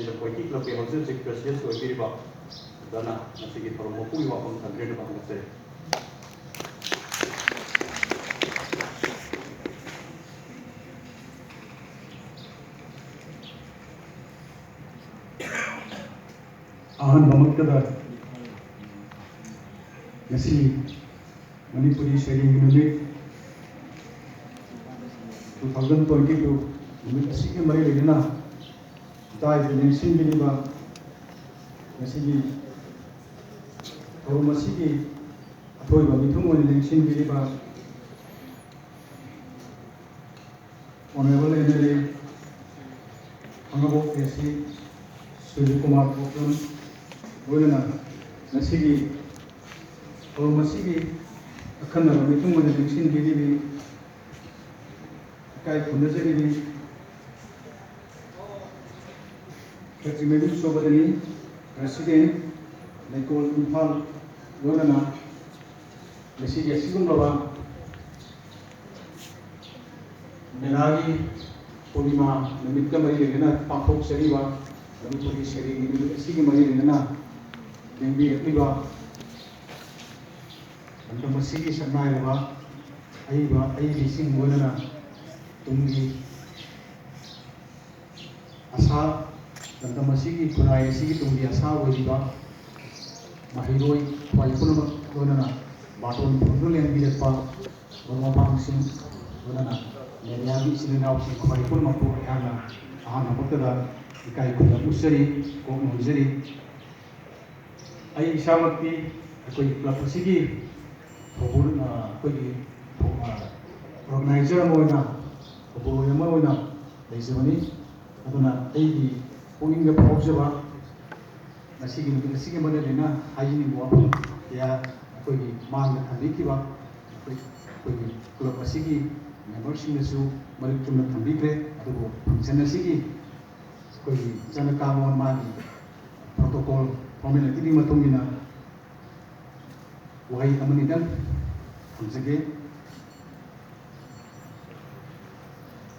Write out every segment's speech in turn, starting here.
ꯃꯁꯤꯗ ꯄꯣꯏꯇꯤ ꯀ꯭ꯂꯕꯀꯤ ꯍꯧꯖꯤꯛ ꯍꯧꯖꯤꯛ ꯄ꯭ꯔꯦꯁꯤꯗꯦꯟꯠ ꯑꯣꯏꯕꯤꯔꯤꯕ ꯑꯗꯨꯅ ꯃꯁꯤꯒꯤ ꯊꯧꯔꯝ ꯃꯄꯨꯒꯤ ꯋꯥꯐꯝ ꯊꯝꯖꯔꯤꯕ ꯍꯪꯒꯠꯆꯔꯤ꯫ ꯑꯍꯥꯟꯕꯃꯛꯇꯗ ꯉꯁꯤ ꯃꯅꯤꯄꯨꯔꯤ ꯁꯩꯔꯦꯡꯒꯤ ꯅꯨꯃꯤꯠ 2022 ꯅꯨꯃꯤꯠ ꯑꯁꯤꯒ ꯃꯔꯤ ꯂꯩꯅꯅ ꯏꯀꯥꯏꯕ ꯅꯤꯡꯁꯤꯡꯕꯤꯔꯤꯕ ꯉꯁꯤꯒꯤ ꯊꯧꯔꯝ ꯑꯁꯤꯒꯤ ꯑꯊꯣꯏꯕ ꯃꯤꯊꯨꯡ ꯑꯣꯏꯅ ꯅꯤꯡꯁꯤꯡꯕꯤꯔꯤꯕ Honorable MLA Honorable AC Suryakumar Pokran loinana ngasigi thouram asigi akhanaba mithung oina ningsinbiribi ikai khunajaribi Katrimedu Sobadani President Lekol Imphal loinana ngasigi asigumlaba Menagi Purnima Namitka Mari Lena Pakhok Seriba Manipuri Sering ini asigi Mari Lena Dengbi Akliba Anta Masigi Sanai Leba Aiba Aibi Sing Monana Tungi Asa Anta Masigi Kunai Sigi Tungi Asa Wadiba Mahiroi Waipuna Monana Baton Pundul yang Bilepa Romabang Sing Monana Mediami Sinau si Kumaipun mampu ayana ahana maktada ikai kuda usari kok nuzari ai isamakti koi club asigi thobur koi organizer moina thobur yama moina leisabani aduna ai di poinga phobjaba asigi asigi mane lena hajini boapun ya koi mang thabikiba koi club asigi membershipsu mari chumna thambikre adugo function asigi koi jana kamon magi protocol formula kidi matungina wahai amani dan funjage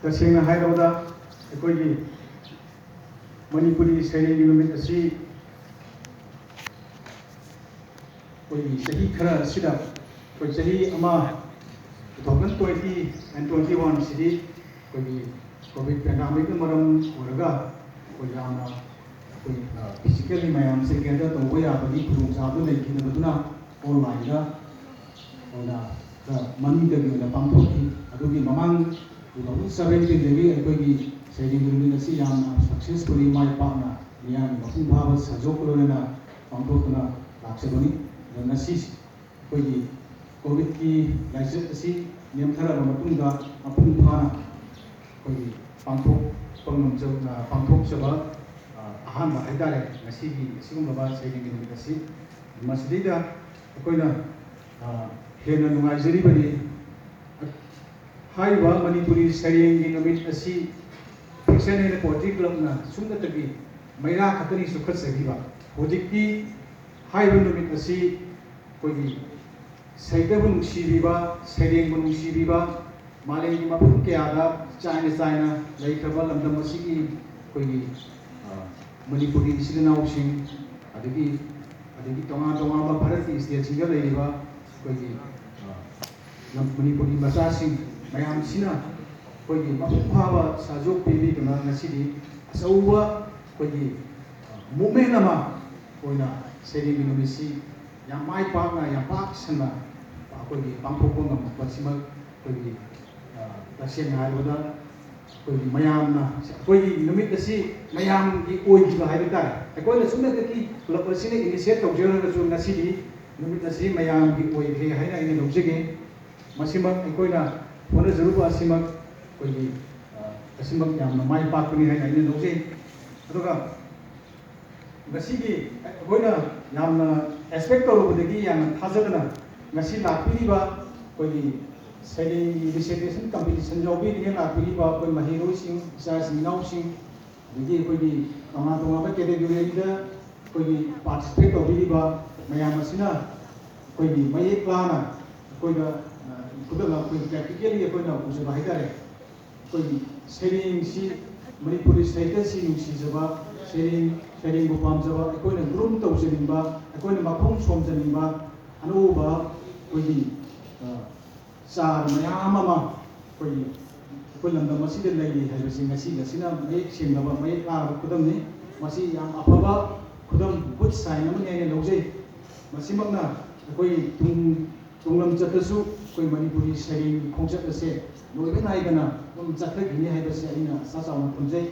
tasena hairauda ekoi manipuri sairengi numit asi koi sahi khara sida koi sahi ama 2020 and 21 sidi koi covid pandemic maram oraga koi yamna koi physically mayam se gather to we abadi khurung sa du nei kin baduna online da ona mani da gi na pangthoki adugi mamang 2017 degi koi gi sailing guru na si yamna successfully mai pakna miyam mapung bhava sajok lona pangthokna laksabani na si koi gi covid ki license asi Niamthara Matunda Apung Pana Koi Pangthok Pangamjabna Pangthok Saba Ahanba Haitare Ngasigi Sigumaba Sailing Numidasi Masidida Koina Hena Nungaijari Haiba Manipuri Sailing Numid Asi Fiction in a poetry club na Sundatagi Maira Katani Sukhat Sagiba Hojiki Haiba Numid Asi Koi Saitabu Nungsibiba, Sailing Nungsibiba, Malayang Mapun Kiada, China, Laikabal and the Masiki, Koi Manipuri Silinau Sing, Adiki Toma Parati is the Singa Ladiva, Koi Manipuri Masasing, Mayam Sina, Koi Mapapa, Sajo Pibi, Kanana City, Sawa, Koi Mumenama, Koina, Sailing Numisi, Yamai Pagna, Yapak Sana. Koi pangthokpa ngambasima koi taseng haibada koi mayamna koi numit asi mayam gi oijiba haibata akoina sumna ki club asine initiate tawjera chu ngasidi numit asi mayam gi oigre haina ine lobjege masima akoina hona zaruba asima koi asima yamna mai pakni haina ine lobje aduga ngasigi akoina yamna expect tawbudagi yamna thajadana Nasi lakpiriba koi sailing recitation competition jobi ni lakpiriba koi mahiro sing sa sinau sing digi koi tama ba category da koi participate tobiriba mayam asina koi mai plana koi da kudala koi practically koi na usaba haidare koi sailing si Manipuri state si nungsi jaba ꯁꯩꯔꯦꯡꯕꯨ ꯄꯥꯝꯖꯕ ꯑꯩꯈꯣꯏꯅ groom ꯇꯧꯖꯅꯤꯡꯕ ꯑꯩꯈꯣꯏꯅ ꯃꯈꯣꯡ ꯁꯣꯝꯖꯅꯤꯡꯕ ꯑꯅꯧꯕ ꯑꯩꯈꯣꯏꯒꯤ ꯆꯥꯔ ꯃꯌꯥꯝ ꯑꯃ ꯑꯩꯈꯣꯏ ꯂꯝꯗꯝ ꯑꯁꯤꯗ ꯂꯩꯔꯤ ꯍꯥꯏꯕꯁꯤ ꯉꯁꯤꯅ ꯃꯌꯦꯛ ꯁꯦꯡꯂꯕ ꯃꯌꯦꯛ ꯂꯥꯔꯕ ꯈꯨꯗꯝꯅꯤ ꯃꯁꯤ ꯌꯥꯝ ꯑꯐꯕ ꯈꯨꯗꯝ ꯒꯨꯗ ꯁꯥꯏꯟ ꯑꯃꯅꯤ ꯍꯥꯏꯅ ꯂꯧꯖꯩ ꯃꯁꯤꯃꯛꯅ ꯑꯩꯈꯣꯏ ꯇꯨꯡꯂꯝꯆꯠꯇꯁꯨ ꯑꯩꯈꯣꯏ ꯃꯅꯤꯄꯨꯔꯤ ꯁꯩꯔꯦꯡꯒꯤ ꯈꯣꯡꯆꯠ ꯑꯁꯦ ꯂꯣꯏꯕ ꯅꯥꯏꯗꯅ ꯑꯗꯨꯝ ꯆꯠꯊꯈꯤꯅꯤ ꯍꯥꯏꯕꯁꯤ ꯑꯩꯅ ꯑꯁꯥ ꯆꯥꯎꯅ ꯊꯝꯖꯩ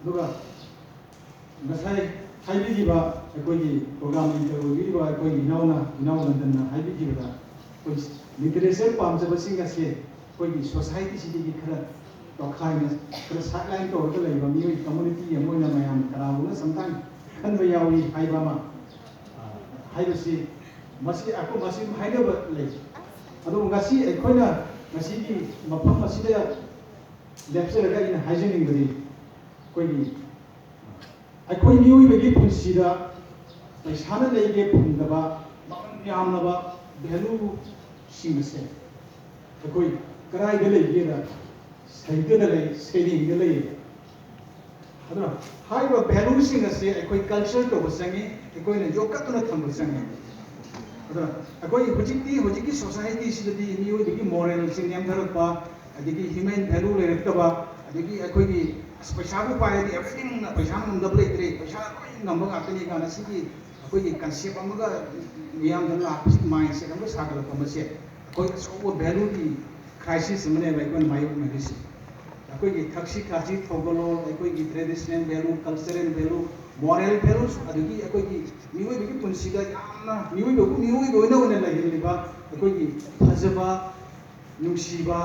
ꯑꯗꯨꯒ ꯉꯁꯥꯏ ꯍꯥꯏꯕꯤꯈꯤꯕ ꯑꯩꯈꯣꯏꯒꯤ ꯄ꯭ꯔꯣꯒ꯭ꯔꯥꯝ ꯂꯤꯗꯔ ꯑꯣꯏꯕꯤꯔꯤꯕ ꯑꯩꯈꯣꯏꯒꯤ ꯏꯅꯥꯎ ꯂꯟꯗꯟꯅ ꯍꯥꯏꯕꯤꯈꯤꯕꯗ ꯑꯩꯈꯣꯏ ꯂꯤꯇꯔꯦꯆꯔ ꯄꯥꯝꯖꯕꯁꯤꯡ ꯑꯁꯦ ꯑꯩꯈꯣꯏꯒꯤ ꯁꯣꯁꯥꯏꯇꯤꯁꯤꯗꯒꯤ ꯈꯔ ꯇꯣꯈꯥꯏꯅ ꯈꯔ ꯁꯥꯏꯠꯂꯥꯏꯟ ꯇꯧꯔꯒ ꯂꯩꯕ ꯃꯤꯑꯣꯏ ꯀꯝꯃꯨꯅꯤꯇꯤ ꯑꯃ ꯑꯣꯏꯅ ꯃꯌꯥꯝ ꯀꯅꯥꯒꯨꯝꯕ ꯁꯝꯇꯥꯏꯝ ꯈꯟꯕ ꯌꯥꯎꯏ ꯍꯥꯏꯕ ꯑꯃ ꯍꯥꯏꯕꯁꯤ ꯃꯁꯤ ꯍꯥꯏꯅꯕ ꯂꯩ ꯑꯗꯨꯕꯨ ꯉꯁꯤ ꯑꯩꯈꯣꯏꯅ ꯉꯁꯤꯒꯤ ꯃꯐꯝ ꯑꯁꯤꯗ ꯂꯦꯞꯆꯔꯒ ꯑꯩꯅ ꯍꯥꯏꯖꯅꯤꯡꯕꯗꯤ ꯑꯩꯈꯣꯏ ꯃꯤꯑꯣꯏꯕꯒꯤ ꯄꯨꯟꯁꯤꯗ ꯄꯩꯁꯥꯅ ꯂꯩꯒꯦ ꯐꯪꯗꯕ ꯃꯃꯜ ꯌꯥꯝꯂꯕ ꯚꯦꯂꯨꯁꯤꯡ ꯑꯁꯦ ꯑꯩꯈꯣই ꯀꯗꯥꯏꯗ ꯂꯩꯒꯦꯗ ꯁꯥꯍꯤꯇ꯭ꯌꯗ ꯂꯩ ꯁꯩꯔꯦꯡꯗ ꯂꯩ ꯑꯗꯨꯅ ꯍꯥꯏꯔꯤꯕ ꯚꯦꯂꯨꯁꯤꯡ ꯑꯁꯤ ꯑꯩꯈꯣꯏ ꯀꯜꯆꯔ ꯇꯧꯕ ꯆꯪꯉꯤ ꯑꯩꯈꯣꯏꯅ ꯌꯣꯛꯈꯠꯇꯨꯅ ꯊꯝꯕ ꯆꯪꯉꯤ ꯑꯗꯨꯅ ꯑꯩꯈꯣꯏ ꯍꯧꯖꯤꯛꯀꯤ ꯁꯣꯁꯥꯏꯇꯤꯁꯤꯗꯗꯤ ꯃꯤꯑꯣꯏꯕꯒꯤ ꯃꯣꯔꯦꯜꯁꯤ ꯅꯦꯝꯊꯔꯛꯄ ꯑꯗꯒꯤ ꯍ꯭ꯌꯨꯃꯦꯟ ꯚꯦꯂꯨ ꯂꯩꯔꯛꯇꯕ ꯑꯗꯒꯤ ꯑꯩꯈꯣꯏꯒꯤ ꯄꯩꯁꯥꯕꯨ ꯄꯥꯏꯔꯗꯤ ꯑꯦꯚ꯭ꯔꯤꯊꯤꯡ ꯄꯩꯁꯥ ꯉꯝꯗꯕ ꯂꯩꯇ꯭ꯔꯦ ꯄꯩꯁꯥ ꯂꯣꯏ ꯉꯝꯕ ꯉꯥꯛꯇꯅꯤ ꯀꯥꯏꯅ ꯁꯤꯒꯤ ꯑꯩꯈꯣꯏꯒꯤ ꯀꯟꯁꯦꯞ ꯑꯃꯒ ꯃꯤꯌꯥꯝꯗ ꯂꯥꯛꯄꯁꯤ ꯃꯥꯏꯟꯁꯦꯠ ꯑꯃꯒ ꯁꯥꯒꯠꯂꯛꯄ ꯃꯁꯦ ꯑꯩꯈꯣꯏ ꯑꯆꯧꯕ ꯚꯦꯂꯨꯒꯤ ꯈ꯭ꯔꯥꯏꯁꯤꯁ ꯑꯃꯅꯦꯕ ꯑꯩꯈꯣꯏꯅ ꯃꯥꯌꯣꯛꯅꯔꯤꯁꯤ ꯑꯩꯈꯣꯏꯒꯤ ꯊꯛꯁꯤ ꯈꯥꯁꯤ ꯊꯧꯒꯜꯂꯣꯟ ꯑꯩꯈꯣꯏꯒꯤ traditional value cultural value moral values ꯑꯗꯒꯤ ꯑꯩꯈꯣꯏꯒꯤ ꯃꯤꯑꯣꯏꯕꯒꯤ ꯄꯨꯟꯁꯤꯗ ꯌꯥꯝꯅ ꯃꯤꯑꯣꯏꯕ ꯑꯣꯏꯅ ꯂꯩꯍꯜꯂꯤꯕ ꯑꯩꯈꯣꯏꯒꯤ ꯐꯖꯕ ꯅꯨꯡꯁꯤꯕ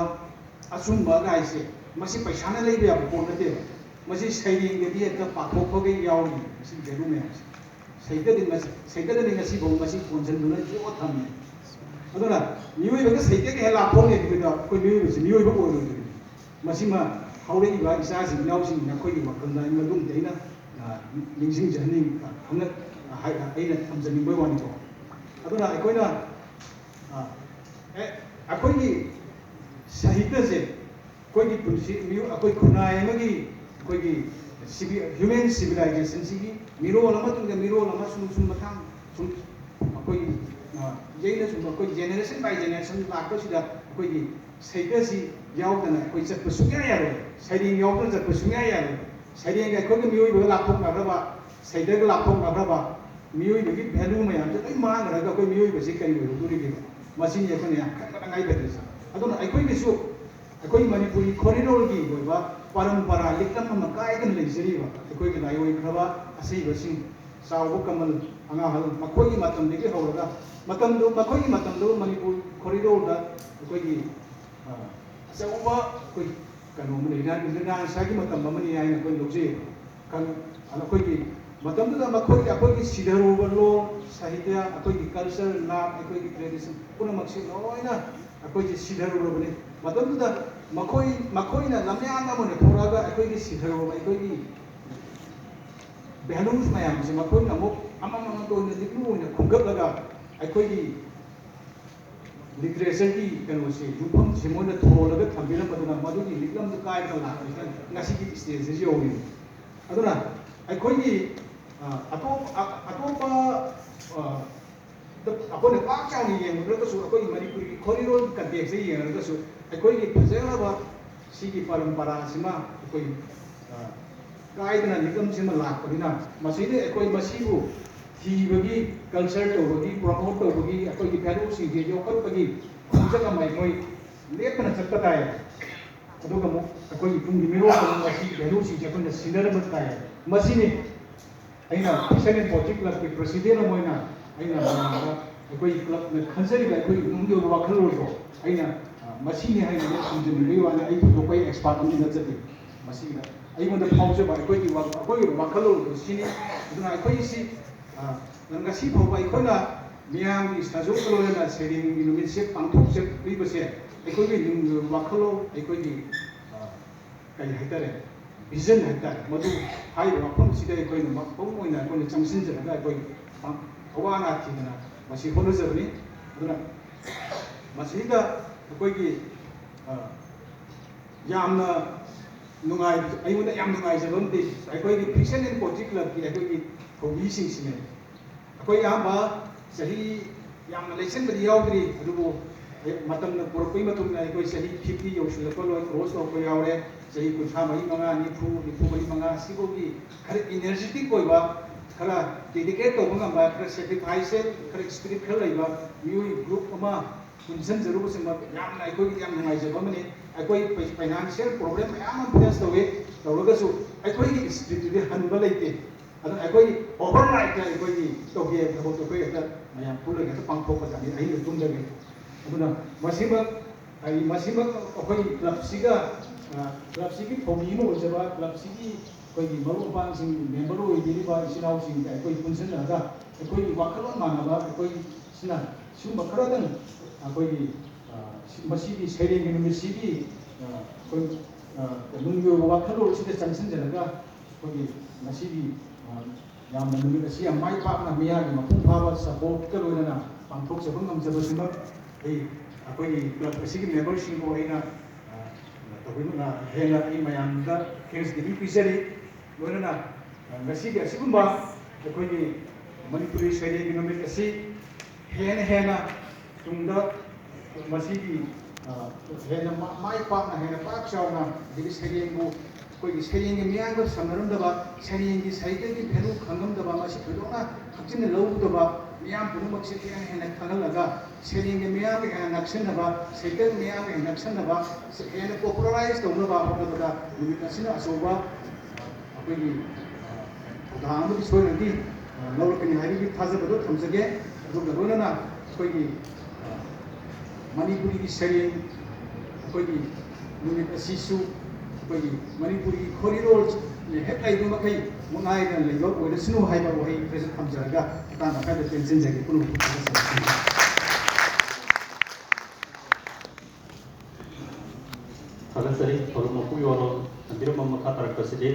ꯑꯆꯨꯝꯕ ꯒꯥꯏꯁꯦ ꯃꯁꯤ ꯄꯩꯁꯥꯅ ꯂꯩꯕ ꯌꯥꯕ ꯄꯣꯠ ꯅꯠꯇꯦꯕ ꯃꯁꯤ ꯁꯩꯔꯦꯡꯗꯗꯤ ꯍꯦꯛꯇ ꯄꯥꯊꯣꯛꯄꯒ ꯌꯥꯎꯔꯤ ꯃꯁꯤ ꯚꯦꯂꯨ ꯃꯌꯥꯝꯁꯦ ꯁꯩꯇꯗꯤ ꯉꯁꯤꯐꯥꯎ ꯃꯁꯤ ꯀꯣꯟꯁꯤꯟꯗꯨꯅ ꯌꯣꯛꯑ ꯊꯝꯃꯤ ꯑꯗꯨꯅ ꯃꯤꯑꯣꯏꯕꯒ ꯁꯩꯇꯒ ꯍꯦꯛ ꯂꯥꯞꯊꯣꯛꯅꯩꯕꯗ ꯑꯩꯈꯣꯏ ꯃꯤꯑꯣꯏꯕꯁꯤ ꯃꯤꯑꯣꯏꯕ ꯑꯣꯏꯔꯣꯏꯗꯣꯏꯅꯤ ꯃꯁꯤꯃ ꯍꯧꯔꯛꯏꯕ ꯏꯆꯥꯁꯤꯡ ꯏꯅꯥꯎꯁꯤꯡ ꯑꯩꯈꯣꯏꯒꯤ ꯋꯥꯈꯜꯗ ꯃꯗꯨꯝꯗꯤ ꯑꯩꯅ ꯑꯩꯅ ꯊꯝꯖꯅꯤꯡꯕꯒꯤ ꯋꯥꯅꯤꯀꯣ ꯑꯗꯨꯅ ꯑꯩꯈꯣꯏꯒꯤ ꯁꯥꯍꯤꯇ꯭ꯌꯁꯦ ꯑꯩꯈꯣꯏꯒꯤ ꯄꯨꯟꯁꯤ ꯑꯩꯈꯣꯏ ꯈꯨꯟꯅꯥꯏ ꯑꯃꯒꯤ ꯑꯩꯈꯣꯏꯒꯤ ꯍ꯭ꯌꯨꯃꯦꯟ ꯁꯤꯚꯤꯂꯥꯏꯖꯦꯁꯟꯁꯤꯒꯤ ꯃꯤꯔꯣꯜ ꯑꯃ ꯇꯨꯡꯗ ꯃꯤꯔꯣꯜ ꯑꯃ ꯁꯨꯝ ꯃꯊꯪ ꯁꯨꯝ ꯑꯩꯈꯣꯏꯒꯤ ꯌꯩꯅ ꯁꯨꯝ ꯑꯩꯈꯣꯏ ꯖꯦꯅꯦꯔꯦꯁꯟ ꯕꯥꯏ ꯖꯦꯅꯦꯔꯦꯁꯟ ꯂꯥꯛꯄꯁꯤꯗ ꯑꯩꯈꯣꯏꯒꯤ ꯁꯥꯍꯤꯇ꯭ꯌꯁꯤ ꯌꯥꯎꯗꯅ ꯑꯩꯈꯣꯏ ꯆꯠꯄ ꯁꯨꯡꯌꯥ ꯌꯥꯔꯣꯏ ꯁꯩꯔꯦꯡ ꯌꯥꯎꯗꯅ ꯆꯠꯄ ꯁꯨꯡꯌꯥ ꯌꯥꯔꯣꯏ ꯁꯩꯔꯦꯡꯒ ꯑꯩꯈꯣꯏꯒ ꯃꯤꯑꯣꯏꯕꯒ ꯂꯥꯞꯊꯣꯛꯅꯈ꯭ꯔꯕ ꯁꯥꯍꯤꯇ꯭ꯌꯒ ꯂꯥꯞꯊꯣꯛꯅꯈ꯭ꯔꯕ ꯃꯤꯑꯣꯏꯕꯒꯤ ꯚꯦꯂꯨ ꯃꯌꯥꯝꯁꯦ ꯂꯣꯏ ꯃꯥꯡꯈ꯭ꯔꯒ ꯑꯩꯈꯣꯏ ꯃꯤꯑꯣꯏꯕꯁꯤ ꯀꯔꯤ ꯑꯣꯏꯔꯛꯇꯣꯔꯤꯒꯦꯕ ꯃꯁꯤꯅꯤ ꯑꯩꯈꯣꯏꯅ ꯌꯥꯝ ꯈꯟꯕ ꯑꯗꯨꯅ ꯑꯩꯈꯣꯏꯒꯤꯁꯨ ꯑꯩꯈꯣꯏ ꯃꯅꯤꯄꯨꯔꯤ ꯈꯣꯔꯤꯂꯣꯔꯒꯤ ꯑꯣꯏꯕ ꯄꯔꯝꯄꯔꯥ ꯂꯤꯛꯂꯝ ꯑꯃ ꯀꯥꯏꯗꯅ ꯂꯩꯖꯔꯤꯕ ꯑꯩꯈꯣꯏꯒꯤ ꯂꯥꯏꯑꯣꯏꯈ꯭ꯔꯕ ꯑꯁꯤꯕꯁꯤꯡ ꯆꯥꯎꯕ ꯀꯃꯜ ꯑꯉꯥꯡ ꯃꯈꯣꯏꯒꯤ ꯃꯇꯝꯗꯒꯤ ꯍꯧꯔꯒ ꯃꯈꯣꯏꯒꯤ ꯃꯇꯝꯗꯨ ꯃꯅꯤꯄꯨꯔ ꯈꯣꯔꯤꯗꯣꯔꯗ ꯑꯩꯈꯣꯏꯒꯤ ꯑꯆꯧꯕ ꯑꯩꯈꯣꯏ ꯀꯩꯅꯣ ꯑꯃꯅꯤ ꯔꯤꯅꯥꯏꯟꯁꯥꯒꯤ ꯃꯇꯝ ꯑꯃꯅꯤ ꯍꯥꯏꯅ ꯑꯩꯈꯣꯏ ꯂꯧꯖꯩ ꯑꯩꯈꯣꯏꯒꯤ ꯃꯇꯝꯗꯨꯗ ꯑꯩꯈꯣꯏꯒꯤ ꯁꯤꯙꯔꯨꯕ ꯂꯣꯟ ꯁꯥꯍꯤꯇ꯭ꯌ ꯑꯩꯈꯣꯏꯒꯤ ꯀꯜꯆꯔ ꯅꯥꯠ ꯑꯩꯈꯣꯏꯒꯤ ꯇ꯭ꯔꯦꯗꯤꯁꯟ ꯄꯨꯝꯅꯃꯛꯁꯤ ꯂꯣꯏꯅ ꯑꯩꯈꯣꯏꯁꯤ ꯁꯤꯙꯔꯨꯔꯕꯅꯤ ꯃꯇꯝꯗꯨꯗ ꯃꯈꯣꯏꯅ ꯂꯝꯌꯥꯟ ꯑꯃ ꯑꯣꯏꯅ ꯊꯣꯛꯂꯛꯑꯒ ꯑꯩꯈꯣꯏꯒꯤ ꯁꯤꯙꯔꯨꯕ ꯑꯩꯈꯣꯏꯒꯤ ꯚꯦꯂꯨꯁ ꯃꯌꯥꯝꯁꯦ ꯃꯈꯣꯏꯅ ꯑꯃꯨꯛ ꯑꯃꯃꯝꯇ ꯑꯣꯏꯅ ꯂꯤꯛꯂꯨ ꯑꯣꯏꯅ ꯈꯨꯝꯒꯠꯂꯒ ꯑꯩꯈꯣꯏꯒꯤ ꯂꯤꯇꯔꯦꯆꯔꯒꯤ ꯀꯩꯅꯣꯁꯦ ꯌꯨꯝꯐꯝꯁꯦ ꯃꯣꯏꯅ ꯊꯣꯜꯂꯒ ꯊꯝꯕꯤꯔꯝꯕꯗꯨꯅ ꯃꯗꯨꯒꯤ ꯂꯤꯛꯂꯝꯗꯨ ꯀꯥꯏꯗꯅ ꯂꯥꯛꯄꯁꯤꯅ ꯉꯁꯤꯒꯤ ꯁ꯭ꯇꯦꯖꯁꯤ ꯌꯧꯔꯤꯅꯤ ꯑꯗꯨꯅ ꯑꯩꯈꯣꯏꯒꯤ ꯑꯇꯣꯞꯄ ꯑꯩꯈꯣꯏꯅ ꯄꯥꯛ ꯆꯥꯎꯅ ꯌꯦꯡꯂꯨꯔꯒꯁꯨ ꯑꯩꯈꯣꯏꯒꯤ ꯃꯅꯤꯄꯨꯔꯒꯤ ꯈꯣꯔꯤꯂꯣꯔꯒꯤ ꯀꯟꯇꯦꯛꯁꯇ ꯌꯦꯡꯂꯒꯁꯨ ꯑꯩꯈꯣꯏꯒꯤ ꯐꯖꯔꯕ ꯁꯤꯒꯤ ꯄꯔꯝꯄꯔꯥꯁꯤꯃ ꯑꯩꯈꯣꯏ ꯀꯥꯏꯗꯅ ꯂꯤꯛꯂꯝꯁꯤꯃ ꯂꯥꯛꯄꯅꯤꯅ ꯃꯁꯤꯗ ꯑꯩꯈꯣꯏ ꯃꯁꯤꯕꯨ ꯊꯤꯕꯒꯤ ꯀꯜꯆꯔ ꯇꯧꯕꯒꯤ ꯄ꯭ꯔꯣꯃꯣꯠ ꯇꯧꯕꯒꯤ ꯑꯩꯈꯣꯏꯒꯤ ꯚꯦꯂꯨꯁꯤꯡꯁꯦ ꯌꯣꯛꯈꯠꯄꯒꯤ ꯈꯣꯡꯆꯠ ꯑꯃ ꯑꯩꯈꯣꯏ ꯂꯦꯞꯇꯅ ꯆꯠꯄ ꯇꯥꯏ ꯑꯗꯨꯒ ꯑꯃꯨꯛ ꯑꯩꯈꯣꯏꯒꯤ ꯇꯨꯡꯒꯤ ꯃꯤꯔꯣꯜꯗ ꯃꯁꯤ ꯚꯦꯂꯨꯁꯤꯡꯁꯦ ꯑꯩꯈꯣꯏꯅ ꯁꯤꯟꯅꯔꯝꯕ ꯇꯥꯏ ꯃꯁꯤꯅꯤ ꯑꯩꯅ ꯐꯤꯛꯁꯟ ꯑꯦꯟ ꯄꯣꯏꯇ꯭ꯔꯤ ꯀ꯭ꯂꯕꯀꯤ ꯄ꯭ꯔꯁꯤꯗꯦꯟ ꯑꯃ ꯑꯣꯏꯅ ꯑꯩꯅ ꯃꯌꯥꯝꯗ ꯑꯩꯈꯣꯏꯒꯤ ꯀ꯭ꯂꯕꯅ ꯈꯟꯖꯔꯤꯕ ꯑꯩꯈꯣꯏꯒꯤ ꯇꯨꯡꯒꯤ ꯑꯣꯏꯕ ꯋꯥꯈꯜꯂꯣꯟꯗꯣ ꯑꯩꯅ ꯃꯁꯤꯅꯤ ꯍꯥꯏꯅ ꯊꯝꯖꯅꯤꯡꯕꯒꯤ ꯋꯥꯅꯤ ꯑꯩ ꯊꯣꯏꯗꯣꯛꯄ ꯑꯦꯛꯁꯄꯥꯔꯠ ꯑꯃꯗꯤ ꯅꯠꯆꯗꯦ ꯃꯁꯤꯗ ꯑꯩꯉꯣꯟꯗ ꯐꯥꯎꯖꯕ ꯑꯩꯈꯣꯏꯒꯤ ꯋꯥꯈꯜꯂꯣꯟꯗꯣ ꯁꯤꯅꯤ ꯑꯗꯨꯅ ꯑꯩꯈꯣꯏꯁꯤ ꯉꯁꯤ ꯐꯥꯎꯕ ꯑꯩꯈꯣꯏꯅ ꯃꯤꯌꯥꯝꯒꯤ ꯁꯥꯖꯣꯛꯀ ꯂꯣꯏꯅꯅ ꯁꯩꯔꯦꯡꯒꯤ ꯅꯨꯃꯤꯠꯁꯦ ꯄꯥꯡꯊꯣꯛꯆꯔꯤꯕꯁꯦ ꯑꯩꯈꯣꯏꯒꯤ ꯋꯥꯈꯜꯂꯣꯟ ꯑꯩꯈꯣꯏꯒꯤ ꯀꯔꯤ ꯍꯥꯏꯇꯥꯔꯦ ꯚꯤꯖꯟ ꯍꯥꯏꯇꯥꯔꯦ ꯃꯗꯨ ꯍꯥꯏꯔꯤꯕ ꯃꯐꯝꯁꯤꯗ ꯑꯩꯈꯣꯏꯅ ꯃꯄꯨꯡ ꯑꯣꯏꯅ ꯑꯩꯈꯣꯏꯅ ꯆꯪꯁꯤꯟꯖꯔꯒ ꯑꯩꯈꯣꯏ ꯑꯋꯥ ꯑꯅꯥ ꯊꯤꯗꯅ ꯃꯁꯤ ꯍꯣꯠꯅꯖꯕꯅꯤ ꯑꯗꯨꯅ ꯃꯁꯤꯗ ꯑꯩꯈꯣꯏꯒꯤ ꯌꯥꯝꯅ ꯅꯨꯡꯉꯥꯏ ꯑꯩꯉꯣꯟꯗ ꯌꯥꯝ ꯅꯨꯡꯉꯥꯏꯖꯕ ꯑꯃꯗꯤ ꯑꯩꯈꯣꯏꯒꯤ ꯐꯤꯛꯁꯟ ꯑꯦꯟ ꯄꯣꯏꯇ꯭ꯔꯤ ꯀ꯭ꯂꯕꯀꯤ ꯑꯩꯈꯣꯏꯒꯤ ꯊꯧꯃꯤꯁꯤꯡꯁꯤꯅꯦ ꯑꯩꯈꯣꯏ ꯑꯌꯥꯝꯕ ꯆꯍꯤ ꯌꯥꯝꯅ ꯂꯩꯁꯟꯕꯗꯤ ꯌꯥꯎꯗ꯭ꯔꯤ ꯑꯗꯨꯕꯨ ꯃꯇꯝꯅ ꯄꯨꯔꯛꯄꯒꯤ ꯃꯇꯨꯡꯏꯟꯅ ꯑꯩꯈꯣꯏ ꯆꯍꯤ 50 ꯌꯧꯁꯤꯜꯂꯛꯄ ꯂꯣꯏ ꯀ꯭ꯔꯣꯁ ꯇꯧꯔꯛꯄ ꯌꯥꯎꯔꯦ ꯆꯍꯤ 35 ꯁꯤꯐꯥꯎꯒꯤ ꯈꯔ ꯏꯅꯔꯖꯤꯇꯤꯛ ꯑꯣꯏꯕ ꯈꯔ ꯗꯦꯗꯤꯀꯦꯠ ꯇꯧꯕ ꯉꯝꯕ ꯈꯔ ꯁꯦꯀ꯭ꯔꯤꯐꯥꯏꯁ ꯈꯔ ꯁ꯭ꯄꯤꯔꯤꯠ ꯈꯔ ꯂꯩꯕ ꯃꯤꯑꯣꯏ ꯒ꯭ꯔꯨꯞ ꯑꯃ ꯄꯨꯟꯁꯤꯟꯖꯔꯨꯕꯁꯤꯃ ꯌꯥꯝꯅ ꯑꯩꯈꯣꯏꯒꯤꯗꯤ ꯌꯥꯝ ꯅꯨꯡꯉꯥꯏꯖꯕ ꯑꯃꯅꯤ ꯑꯩꯈꯣꯏ ꯐꯥꯏꯅꯥꯟꯁꯤꯌꯦꯜ ꯄ꯭ꯔꯣꯕ꯭ꯂꯦꯝ ꯃꯌꯥꯝ ꯑꯃ ꯐꯦꯁ ꯇꯧꯔꯒꯁꯨ ꯑꯩꯈꯣꯏꯒꯤ ꯁ꯭ꯄꯤꯔꯤꯠꯇꯨꯗꯤ ꯍꯟꯕ ꯂꯩꯇꯦ ꯑꯗꯨꯅ ꯑꯩꯈꯣꯏ ꯑꯣꯚꯔꯅꯥꯏꯠꯇ ꯑꯩꯈꯣꯏꯒꯤ ꯇꯧꯒꯦ ꯊꯕꯛꯇꯣ ꯑꯩꯈꯣꯏ ꯍꯦꯛꯇ ꯃꯌꯥꯝ ꯄꯨꯜꯂꯒ ꯍꯦꯛꯇ ꯄꯥꯡꯊꯣꯛꯄ ꯆꯪꯉꯤ ꯑꯍꯤꯡꯗ ꯇꯨꯝꯗꯒꯦ ꯑꯗꯨꯅ ꯃꯁꯤꯃꯛ ꯑꯩꯈꯣꯏ ꯀ꯭ꯂꯕꯁꯤꯒꯤ ꯊꯧꯃꯤ ꯑꯃ ꯑꯣꯏꯖꯕ ꯀ꯭ꯂꯕꯁꯤꯒꯤ ꯑꯩꯈꯣꯏꯒꯤ ꯃꯔꯨꯞ ꯃꯄꯥꯡꯁꯤꯡ ꯃꯦꯝꯕꯔ ꯑꯣꯏꯕꯤꯔꯤꯕ ꯏꯆꯤꯜ ꯏꯅꯥꯎꯁꯤꯡꯒ ꯑꯩꯈꯣꯏ ꯄꯨꯟꯁꯤꯟꯅꯔꯒ ꯑꯩꯈꯣꯏꯒꯤ ꯋꯥꯈꯜꯂꯣꯟ ꯃꯥꯟꯅꯕ ꯑꯩꯈꯣꯏꯁꯤꯅ ꯁꯤꯒꯨꯝꯕ ꯈꯔꯗꯪ ꯑꯩꯈꯣꯏꯒꯤ ꯃꯁꯤꯒꯤ ꯁꯩꯔꯦꯡꯒꯤ ꯅꯨꯃꯤꯠꯁꯤꯒꯤ ꯑꯩꯈꯣꯏ ꯅꯨꯡꯒꯤ ꯑꯣꯏꯕ ꯋꯥꯈꯜꯂꯣꯟꯁꯤꯗ ꯆꯪꯁꯤꯟꯖꯔꯒ ꯑꯩꯈꯣꯏꯒꯤ ꯉꯁꯤꯒꯤ ꯌꯥꯝꯅ ꯅꯨꯃꯤꯠ ꯑꯁꯤ ꯌꯥꯝ ꯃꯥꯏ ꯄꯥꯛꯅ ꯃꯤꯌꯥꯝꯒꯤ ꯃꯄꯨꯡ ꯐꯥꯕ ꯁꯄꯣꯔꯠꯀ ꯂꯣꯏꯅꯅ ꯄꯥꯡꯊꯣꯛꯆꯕ ꯉꯝꯖꯕꯁꯤꯃꯛ ꯑꯩꯈꯣꯏꯒꯤ ꯀ꯭ꯂꯕ ꯑꯁꯤꯒꯤ ꯃꯦꯝꯕꯔꯁꯤꯡꯕꯨ ꯑꯩꯅ ꯍꯦꯟꯅ ꯑꯩ ꯃꯌꯥꯝꯗ ꯊꯦꯡꯛꯁꯒꯤꯚꯤꯡ ꯄꯤꯖꯔꯤ ꯂꯣꯏꯅꯅ ꯉꯁꯤꯒꯤ ꯑꯁꯤꯒꯨꯝꯕ ꯑꯩꯈꯣꯏꯒꯤ ꯃꯅꯤꯄꯨꯔꯤ ꯁꯩꯔꯦꯡꯒꯤ ꯅꯨꯃꯤꯠ ꯑꯁꯤ ꯍꯦꯟꯅ ꯇꯨꯡꯗ ꯃꯁꯤꯒꯤ ꯍꯦꯟꯅ ꯃꯥꯏ ꯄꯥꯛꯅ ꯍꯦꯟꯅ ꯄꯥꯛ ꯆꯥꯎꯅ ꯑꯗꯒꯤ ꯁꯩꯔꯦꯡꯕꯨ ꯑꯩꯈꯣꯏꯒꯤ ꯁꯩꯔꯦꯡꯒꯤ ꯃꯤꯌꯥꯝꯒ ꯁꯝꯅꯔꯝꯗꯕ ꯁꯩꯔꯦꯡꯒꯤ ꯁꯥꯍꯤꯇ꯭ꯌꯒꯤ ꯚꯦꯂꯨ ꯈꯪꯉꯝꯗꯕ ꯃꯁꯤ ꯊꯣꯏꯗꯣꯛꯅ ꯍꯛꯆꯤꯟꯅ ꯂꯧꯗꯕ ꯃꯤꯌꯥꯝ ꯄꯨꯝꯅꯃꯛꯁꯦ ꯍꯦꯟꯅ ꯈꯪꯍꯜꯂꯒ ꯁꯩꯔꯦꯡꯒꯤ ꯃꯤꯌꯥꯝꯒ ꯍꯦꯟꯅ ꯅꯛꯁꯤꯟꯅꯕ ꯁꯩꯇ꯭ꯌꯒꯤ ꯃꯤꯌꯥꯝꯒ ꯍꯦꯟꯅ ꯅꯛꯁꯤꯟꯅꯕ ꯍꯦꯟꯅ ꯄꯣꯄꯨꯂꯔꯥꯏꯁ ꯇꯧꯅꯕ ꯍꯣꯠꯅꯕꯗ ꯅꯨꯃꯤꯠ ꯑꯁꯤꯅ ꯑꯆꯧꯕ ꯑꯩꯈꯣꯏꯒꯤ ꯊꯧꯗꯥꯡ ꯑꯃꯗꯤ ꯁꯣꯏꯗꯅꯗꯤ ꯂꯧꯔꯛꯀꯅꯤ ꯍꯥꯏꯕꯒꯤ ꯊꯥꯖꯕꯗꯣ ꯊꯝꯖꯒꯦ ꯑꯗꯨꯒ ꯂꯣꯏꯅꯅ ꯑꯩꯈꯣꯏꯒꯤ ꯃꯅꯤꯄꯨꯔꯤꯒꯤ ꯁꯩꯔꯦꯡ ꯑꯩꯈꯣꯏꯒꯤ ꯅꯨꯃꯤꯠ ꯑꯁꯤꯁꯨ ꯑꯩꯈꯣꯏꯒꯤ ꯃꯅꯤꯄꯨꯔꯤ ꯈꯣꯔꯤꯂꯣꯟ ꯍꯦꯛ ꯂꯩꯕ ꯃꯈꯩ ꯃꯨꯛꯅꯥꯏꯗꯅ ꯂꯩꯕ ꯑꯣꯏꯔꯁꯅꯨ ꯍꯥꯏꯕ ꯋꯥꯍꯩ ꯈꯔꯁꯨ ꯊꯝꯖꯔꯒ ꯃꯇꯥꯡ ꯑꯁ꯭ꯋꯥꯏꯗ ꯇꯦꯟꯁꯤꯟꯖꯒꯦ ꯄꯨꯝꯅꯃꯛ ꯊꯥꯒꯠꯆꯔꯤ ꯊꯧꯔꯝ ꯃꯄꯨꯒꯤ ꯋꯥꯔꯣꯜ ꯊꯝꯕꯤꯔꯝꯕ ꯃꯈꯥ ꯇꯥꯔꯛꯄꯁꯤꯗꯤ